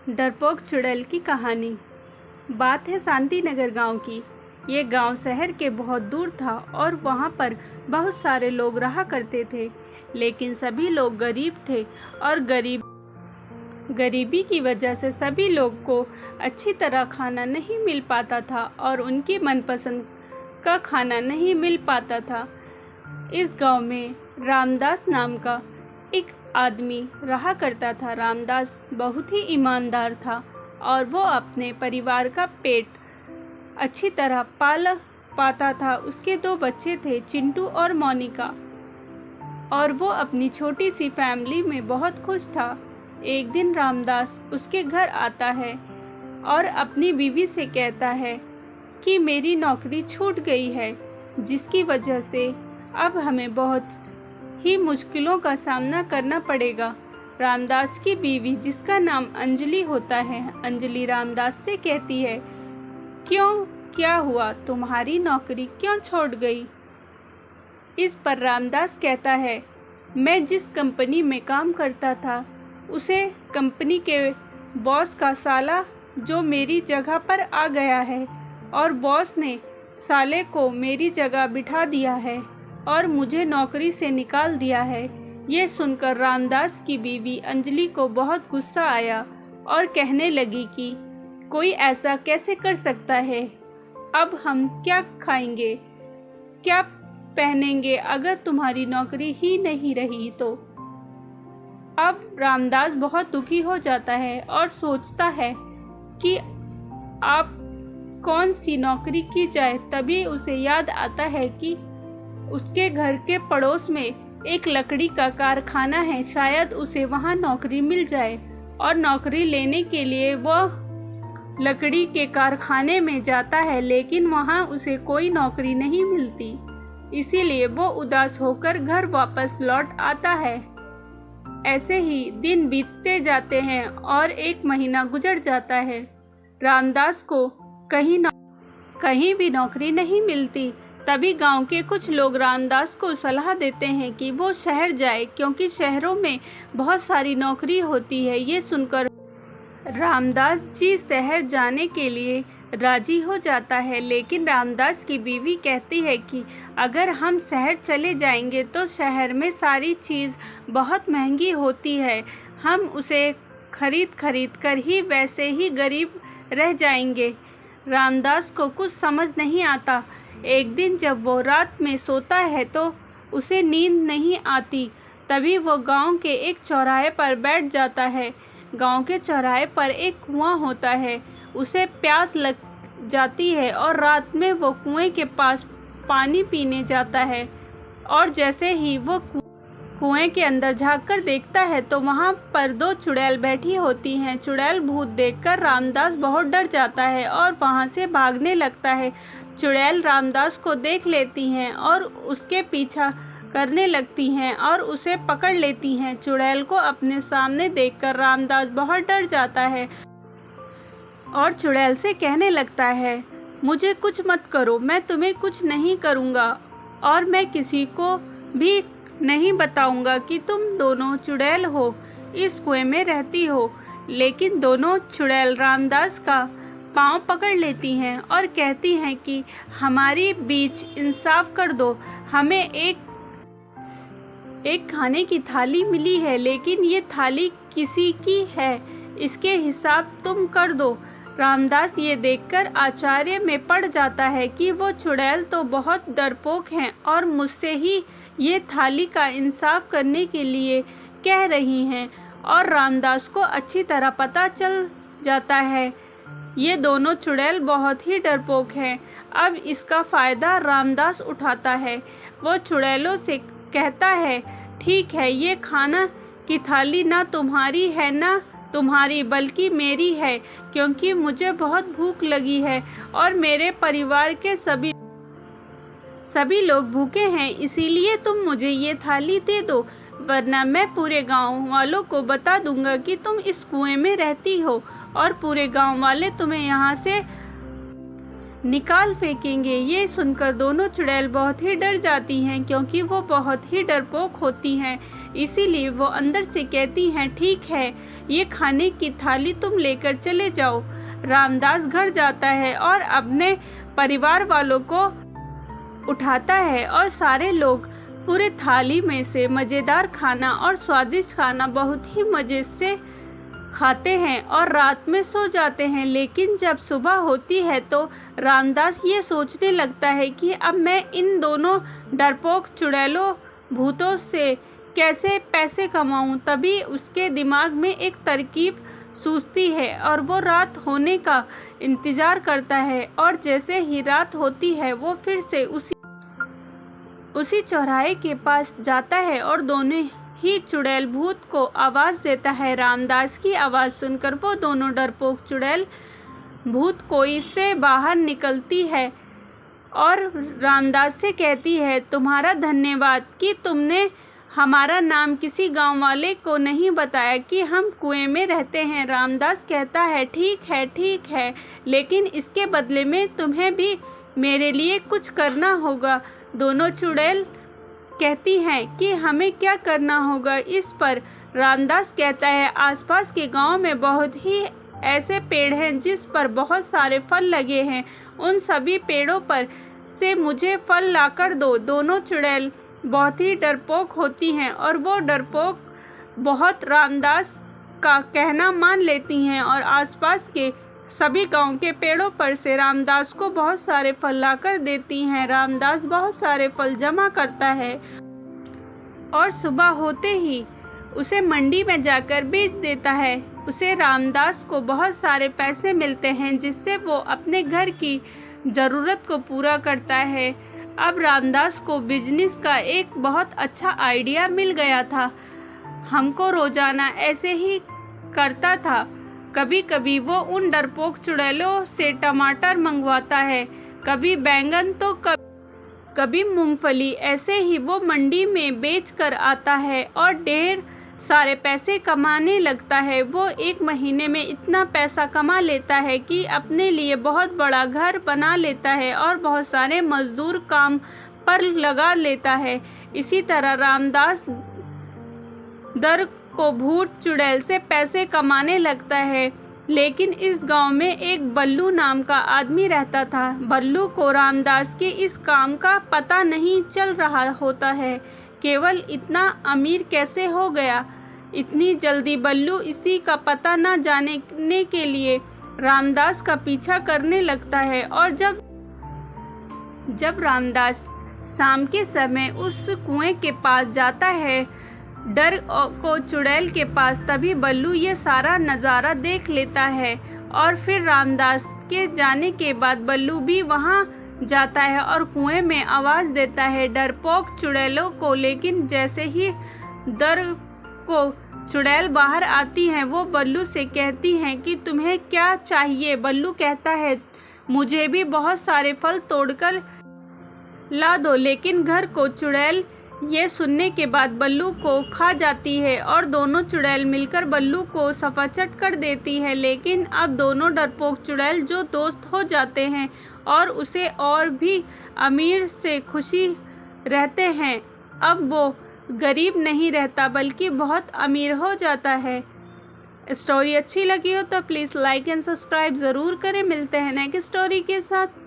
डरपोक चुड़ैल की कहानी। बात है शांति नगर गांव की। ये गांव शहर के बहुत दूर था और वहां पर बहुत सारे लोग रहा करते थे, लेकिन सभी लोग गरीब थे और गरीबी की वजह से सभी लोग को अच्छी तरह खाना नहीं मिल पाता था और उनकी मनपसंद का खाना नहीं मिल पाता था। इस गांव में रामदास नाम का एक आदमी रहा करता था। रामदास बहुत ही ईमानदार था और वो अपने परिवार का पेट अच्छी तरह पाल पाता था। उसके 2 बच्चे थे, चिंटू और मोनिका, और वो अपनी छोटी सी फैमिली में बहुत खुश था। एक दिन रामदास उसके घर आता है और अपनी बीवी से कहता है कि मेरी नौकरी छूट गई है, जिसकी वजह से अब हमें बहुत ही मुश्किलों का सामना करना पड़ेगा। रामदास की बीवी, जिसका नाम अंजलि होता है, अंजलि रामदास से कहती है, क्यों, क्या हुआ, तुम्हारी नौकरी क्यों छूट गई? इस पर रामदास कहता है, मैं जिस कंपनी में काम करता था उसे कंपनी के बॉस का साला जो मेरी जगह पर आ गया है और बॉस ने साले को मेरी जगह बिठा दिया है और मुझे नौकरी से निकाल दिया है। ये सुनकर रामदास की बीवी अंजलि को बहुत गुस्सा आया और कहने लगी कि कोई ऐसा कैसे कर सकता है? अब हम क्या खाएंगे, क्या पहनेंगे अगर तुम्हारी नौकरी ही नहीं रही तो? अब रामदास बहुत दुखी हो जाता है और सोचता है कि आप कौन सी नौकरी की जाए। तभी उसे याद आता है कि उसके घर के पड़ोस में एक लकड़ी का कारखाना है, शायद उसे वहां नौकरी मिल जाए। और नौकरी लेने के लिए वह लकड़ी के कारखाने में जाता है, लेकिन वहां उसे कोई नौकरी नहीं मिलती। इसीलिए वो उदास होकर घर वापस लौट आता है। ऐसे ही दिन बीतते जाते हैं और 1 महीना गुजर जाता है। रामदास को कहीं भी नौकरी नहीं मिलती। तभी गांव के कुछ लोग रामदास को सलाह देते हैं कि वो शहर जाए, क्योंकि शहरों में बहुत सारी नौकरी होती है। ये सुनकर रामदास जी शहर जाने के लिए राजी हो जाता है, लेकिन रामदास की बीवी कहती है कि अगर हम शहर चले जाएंगे तो शहर में सारी चीज़ बहुत महंगी होती है, हम उसे खरीद कर ही वैसे ही गरीब रह जाएंगे। रामदास को कुछ समझ नहीं आता। एक दिन जब वो रात में सोता है तो उसे नींद नहीं आती। तभी वो गांव के एक चौराहे पर बैठ जाता है। गांव के चौराहे पर एक कुआं होता है। उसे प्यास लग जाती है और रात में वो कुएं के पास पानी पीने जाता है, और जैसे ही वो कुएं के अंदर झांककर देखता है तो वहां पर 2 चुड़ैल बैठी होती हैं। चुड़ैल भूत देखकर रामदास बहुत डर जाता है और वहां से भागने लगता है। चुड़ैल रामदास को देख लेती हैं और उसके पीछा करने लगती हैं और उसे पकड़ लेती हैं। चुड़ैल को अपने सामने देखकर रामदास बहुत डर जाता है और चुड़ैल से कहने लगता है, मुझे कुछ मत करो, मैं तुम्हें कुछ नहीं करूँगा और मैं किसी को भी नहीं बताऊंगा कि तुम दोनों चुड़ैल हो, इस कुएं में रहती हो। लेकिन दोनों चुड़ैल रामदास का पाँव पकड़ लेती हैं और कहती हैं कि हमारी बीच इंसाफ कर दो, हमें एक खाने की थाली मिली है, लेकिन ये थाली किसी की है, इसके हिसाब तुम कर दो। रामदास ये देखकर आश्चर्य में पड़ जाता है कि वो चुड़ैल तो बहुत डरपोक हैं और मुझसे ही ये थाली का इंसाफ करने के लिए कह रही हैं। और रामदास को अच्छी तरह पता चल जाता है ये दोनों चुड़ैल बहुत ही डरपोक हैं। अब इसका फ़ायदा रामदास उठाता है। वो चुड़ैलों से कहता है, ठीक है, ये खाना की थाली ना तुम्हारी है ना तुम्हारी, बल्कि मेरी है, क्योंकि मुझे बहुत भूख लगी है और मेरे परिवार के सभी लोग भूखे हैं, इसीलिए तुम मुझे ये थाली दे दो, वरना मैं पूरे गांव वालों को बता दूंगा कि तुम इस कुएं में रहती हो और पूरे गांव वाले तुम्हें यहाँ से निकाल फेंकेंगे। ये सुनकर दोनों चुड़ैल बहुत ही डर जाती हैं, क्योंकि वो बहुत ही डरपोक होती हैं। इसीलिए वो अंदर से कहती हैं, ठीक है, ये खाने की थाली तुम लेकर चले जाओ। रामदास घर जाता है और अपने परिवार वालों को उठाता है और सारे लोग पूरे थाली में से मज़ेदार खाना और स्वादिष्ट खाना बहुत ही मज़े से खाते हैं और रात में सो जाते हैं। लेकिन जब सुबह होती है तो रामदास ये सोचने लगता है कि अब मैं इन दोनों डरपोक चुड़ैलों भूतों से कैसे पैसे कमाऊं। तभी उसके दिमाग में एक तरकीब सूझती है और वो रात होने का इंतज़ार करता है, और जैसे ही रात होती है वो फिर से उसी चौराहे के पास जाता है और दोनों ही चुड़ैल भूत को आवाज़ देता है। रामदास की आवाज़ सुनकर वो दोनों डरपोक चुड़ैल भूत कोई से बाहर निकलती है और रामदास से कहती है, तुम्हारा धन्यवाद कि तुमने हमारा नाम किसी गांव वाले को नहीं बताया कि हम कुएं में रहते हैं। रामदास कहता है, ठीक है, लेकिन इसके बदले में तुम्हें भी मेरे लिए कुछ करना होगा। दोनों चुड़ैल कहती हैं कि हमें क्या करना होगा। इस पर रामदास कहता है, आसपास के गांव में बहुत ही ऐसे पेड़ हैं जिस पर बहुत सारे फल लगे हैं, उन सभी पेड़ों पर से मुझे फल लाकर दो। दोनों चुड़ैल बहुत ही डरपोक होती हैं और वो डरपोक बहुत रामदास का कहना मान लेती हैं और आसपास के सभी गांव के पेड़ों पर से रामदास को बहुत सारे फल लाकर देती हैं। रामदास बहुत सारे फल जमा करता है और सुबह होते ही उसे मंडी में जाकर बेच देता है। उसे रामदास को बहुत सारे पैसे मिलते हैं, जिससे वो अपने घर की ज़रूरत को पूरा करता है। अब रामदास को बिजनेस का एक बहुत अच्छा आइडिया मिल गया था। हमको रोज़ाना ऐसे ही करता था। कभी कभी वो उन डरपोक चुड़ैलों से टमाटर मंगवाता है, कभी बैंगन तो कभी मूंगफली। ऐसे ही वो मंडी में बेच कर आता है और ढेर सारे पैसे कमाने लगता है। वो एक महीने में इतना पैसा कमा लेता है कि अपने लिए बहुत बड़ा घर बना लेता है और बहुत सारे मजदूर काम पर लगा लेता है। इसी तरह रामदास दर को भूत चुड़ैल से पैसे कमाने लगता है। लेकिन इस गांव में एक बल्लू नाम का आदमी रहता था। बल्लू को रामदास के इस काम का पता नहीं चल रहा होता है। केवल इतना अमीर कैसे हो गया इतनी जल्दी। बल्लू इसी का पता न जानने के लिए रामदास का पीछा करने लगता है और जब रामदास शाम के समय उस कुएं के पास जाता है डर को चुड़ैल के पास, तभी बल्लू ये सारा नज़ारा देख लेता है और फिर रामदास के जाने के बाद बल्लू भी वहाँ जाता है और कुएं में आवाज़ देता है डरपोक चुड़ैलों को। लेकिन जैसे ही दर को चुड़ैल बाहर आती हैं वो बल्लू से कहती हैं कि तुम्हें क्या चाहिए। बल्लू कहता है, मुझे भी बहुत सारे फल तोड़कर ला दो। लेकिन घर को चुड़ैल ये सुनने के बाद बल्लू को खा जाती है और दोनों चुड़ैल मिलकर बल्लू को सफाचट कर देती है। लेकिन अब दोनों डरपोक चुड़ैल जो दोस्त हो जाते हैं और उसे और भी अमीर से खुशी रहते हैं। अब वो गरीब नहीं रहता बल्कि बहुत अमीर हो जाता है। स्टोरी अच्छी लगी हो तो प्लीज़ लाइक एंड सब्सक्राइब ज़रूर करें। मिलते हैं नेक्स्ट स्टोरी के साथ।